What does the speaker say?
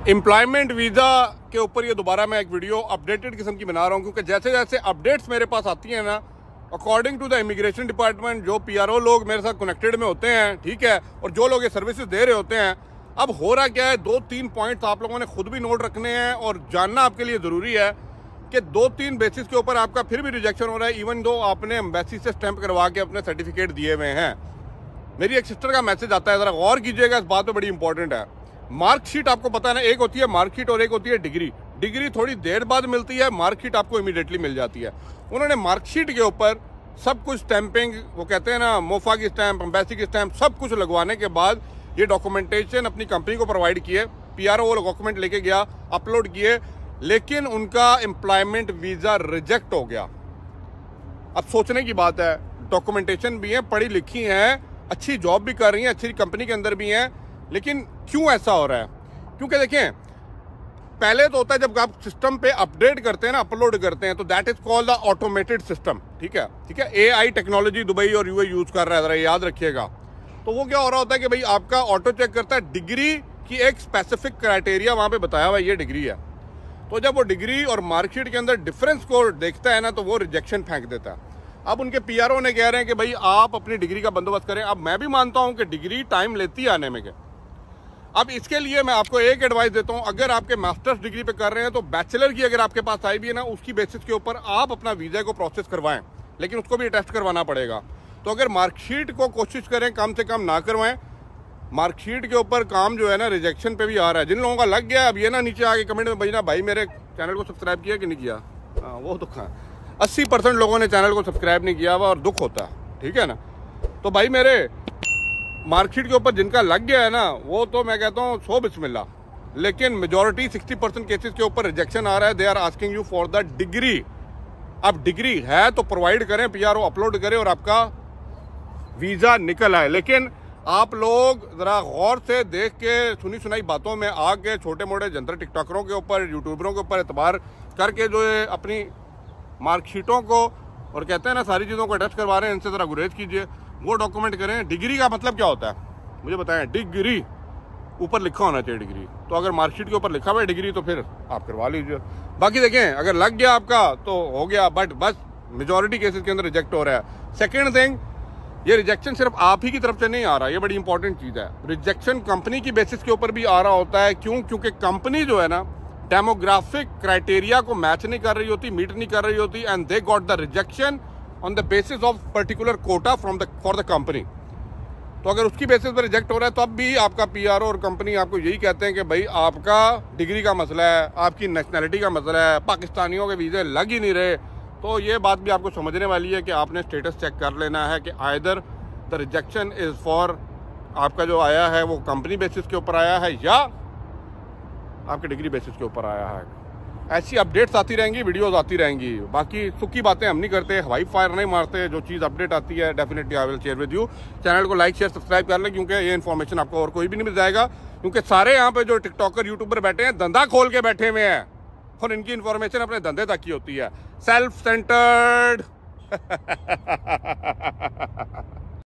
Employment visa के ऊपर ये दोबारा मैं एक वीडियो अपडेटेड किस्म की बना रहा हूँ, क्योंकि जैसे जैसे अपडेट्स मेरे पास आती हैं ना, according to the immigration department, जो पीआरओ लोग मेरे साथ कनेक्टेड में होते हैं, ठीक है, और जो लोग ये सर्विसेज दे रहे होते हैं, अब हो रहा क्या है, 2-3 पॉइंट्स आप लोगों ने खुद भी नोट रखने हैं और जानना आपके लिए ज़रूरी है कि 2-3 बेसिस के ऊपर आपका फिर भी रिजेक्शन हो रहा है, इवन दो आपने एम्बेसी से स्टैंप करवा के अपने सर्टिफिकेट दिए हुए हैं। मेरी एक सिस्टर का मैसेज आता है, ज़रा गौर कीजिएगा, इस बात पे बड़ी इंपॉर्टेंट है। मार्कशीट आपको पता है ना, एक होती है मार्कशीट और एक होती है डिग्री। डिग्री थोड़ी देर बाद मिलती है, मार्कशीट आपको इमीडिएटली मिल जाती है। उन्होंने मार्कशीट के ऊपर सब कुछ स्टैंपिंग, वो कहते हैं ना मोफा की स्टैंप, एम्बेसी की स्टैंप, सब कुछ लगवाने के बाद ये डॉक्यूमेंटेशन अपनी कंपनी को प्रोवाइड किए। पीआरओ वो डॉक्यूमेंट लेके गया, अपलोड किए, लेकिन उनका एम्प्लॉयमेंट वीज़ा रिजेक्ट हो गया। अब सोचने की बात है, डॉक्यूमेंटेशन भी है, पढ़ी लिखी हैं, अच्छी जॉब भी कर रही हैं, अच्छी कंपनी के अंदर भी हैं, लेकिन क्यों ऐसा हो रहा है? क्योंकि देखें, पहले तो होता है जब आप सिस्टम पे अपडेट करते हैं ना, अपलोड करते हैं, तो that is called the automated system. ठीक है, ठीक है, एआई टेक्नोलॉजी दुबई और यूएई यूज कर रहा है, जरा याद रखिएगा। तो वो क्या हो रहा होता है कि भाई आपका ऑटो चेक करता है, डिग्री की एक स्पेसिफिक क्राइटेरिया वहां पे बताया हुआ है, ये डिग्री है। तो जब वो डिग्री और मार्कशीट के अंदर डिफरेंस को देखता है ना, तो वो रिजेक्शन फेंक देता है। अब उनके पीआरओ ने कह रहे हैं कि भाई आप अपनी डिग्री का बंदोबस्त करें। अब मैं भी मानता हूं कि डिग्री टाइम लेती है आने में के। अब इसके लिए मैं आपको एक एडवाइस देता हूं, अगर आपके मास्टर्स डिग्री पे कर रहे हैं तो बैचलर की अगर आपके पास आई भी है ना, उसकी बेसिस के ऊपर आप अपना वीज़ा को प्रोसेस करवाएं, लेकिन उसको भी टेस्ट करवाना पड़ेगा। तो अगर मार्कशीट को कोशिश करें कम से कम ना करवाएं। मार्कशीट के ऊपर काम जो है ना, रिजेक्शन पे भी आ रहा है। जिन लोगों का लग गया, अब ये ना नीचे आके कमेंट में भेजना, भाई मेरे चैनल को सब्सक्राइब किया कि नहीं किया। वो दुख है, 80% लोगों ने चैनल को सब्सक्राइब नहीं किया हुआ और दुख होता है, ठीक है ना। तो भाई मेरे मार्कशीट के ऊपर जिनका लग गया है ना, वो तो मैं कहता हूँ सो बिस्मिल्लाह, लेकिन मेजॉरिटी 60% केसेस के ऊपर रिजेक्शन आ रहा है। They are asking you for the degree. अब डिग्री है तो प्रोवाइड करें, पीआरओ अपलोड करे और आपका वीज़ा निकल आए। लेकिन आप लोग ज़रा गौर से देख के सुनी सुनाई बातों में आके छोटे मोटे जंतर टिकटॉकरों के ऊपर, यूट्यूबरों के ऊपर एतबार करके जो है अपनी मार्कशीटों को और कहते हैं ना सारी चीज़ों को टेस्ट करवा रहे हैं, इनसे ज़रा गुरेज कीजिए। वो डॉक्यूमेंट करें। डिग्री का मतलब क्या होता है मुझे बताएं। डिग्री ऊपर लिखा होना चाहिए डिग्री। तो अगर मार्कशीट के ऊपर लिखा हुआ है डिग्री तो फिर आप करवा लीजिए। बाकी देखें, अगर लग गया आपका तो हो गया, बट बस मेजॉरिटी केसेस के अंदर रिजेक्ट हो रहा है। सेकेंड थिंग, ये रिजेक्शन सिर्फ आप ही की तरफ से नहीं आ रहा, ये बड़ी इंपॉर्टेंट चीज़ है। रिजेक्शन कंपनी की बेसिस के ऊपर भी आ रहा होता है। क्यों? क्योंकि कंपनी जो है ना, डेमोग्राफिक क्राइटेरिया को मैच नहीं कर रही होती, मीट नहीं कर रही होती, and they got the rejection on the basis of particular Kota for the company. तो अगर उसकी बेसिस पर रिजेक्ट हो रहा है, तो अब भी आपका पीआरओ और कंपनी आपको यही कहते हैं कि भाई आपका डिग्री का मसला है, आपकी नेशनैलिटी का मसला है, पाकिस्तानियों के वीज़े लग ही नहीं रहे। तो ये बात भी आपको समझने वाली है कि आपने स्टेटस चेक कर लेना है कि either the rejection is for, आपका जो आया है वो कंपनी बेसिस के ऊपर आया है या आपके डिग्री बेसिस के ऊपर आया है। ऐसी अपडेट्स आती रहेंगी, वीडियोस आती रहेंगी। बाकी सुखी बातें हम नहीं करते, हवाई फायर नहीं मारते। जो चीज़ अपडेट आती है definitely I will share with you. Channel को लाइक शेयर सब्सक्राइब कर लें, क्योंकि ये इन्फॉर्मेशन आपको और कोई भी नहीं मिल जाएगा। क्योंकि सारे यहाँ पे जो टिकटॉकर यूट्यूबर बैठे हैं, धंधा खोल के बैठे हुए हैं और इनकी इन्फॉर्मेशन अपने धंधे तक की होती है। Self centred